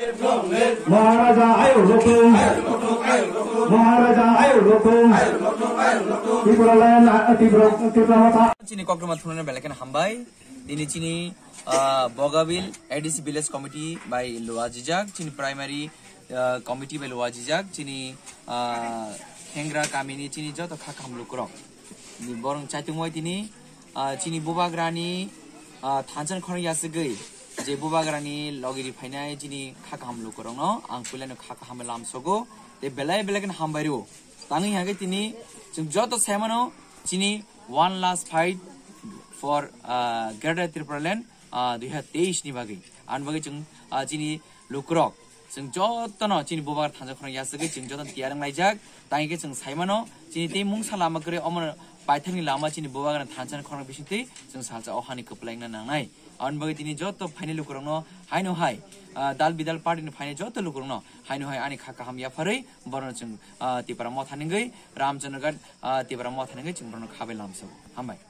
महाराजा आयो लोकुम महाराजा आयो लोकुम त्रिपुरा चिनी कक्रमा थुनने बेलाकेन हामबाय दिनै चिनी बगाबिल एडिसी विलेज कमिटी बाय लोवाजिजाक चिनी प्राइमरी कमिटी बाय लोवाजिजाक चिनी हेंग्रा कामिनी चिनी जतो खाका हमलुक्र बरं चाइतुंगवाय दिनै चिनी बुबाग्रानी थानचन खण यासगै जे बुबाग्रानी लगिरि फाइनाय चिनी खाका हमलुक्र न आं पुलानो खाका हमलाम सगो ते बेलाय बेलाकेन हामबायरो तांगै हागे दिनै जों जतो सायमानो चिनी one last fight for Greater Tripura Land 2023 ni bagi an bagi जों चिनी लुक्रक जों जतन चिनी बुबाग्रा थानजखन यासगै जों जतन तियारं लाइजाक तांगे जों सायमानो चिनी ते मुंसा लामा करे अमर पाइथांनि लामा चिनी बुबाग्रा थानजन खन बिसिते जों सालजा अहानि कपलायना नांनाय an bagi tini Jat final लुक्रनो हाइनो high dal Bidal party नि फाइनल जत लुक्रनो हाइनो हाइ आनि खाका हम याफरै बरन जों तिपरा म थानिगै रामचन्द्रगढ़ तिपरा म थानिगै जों बरन खाबे लामसो हामबाय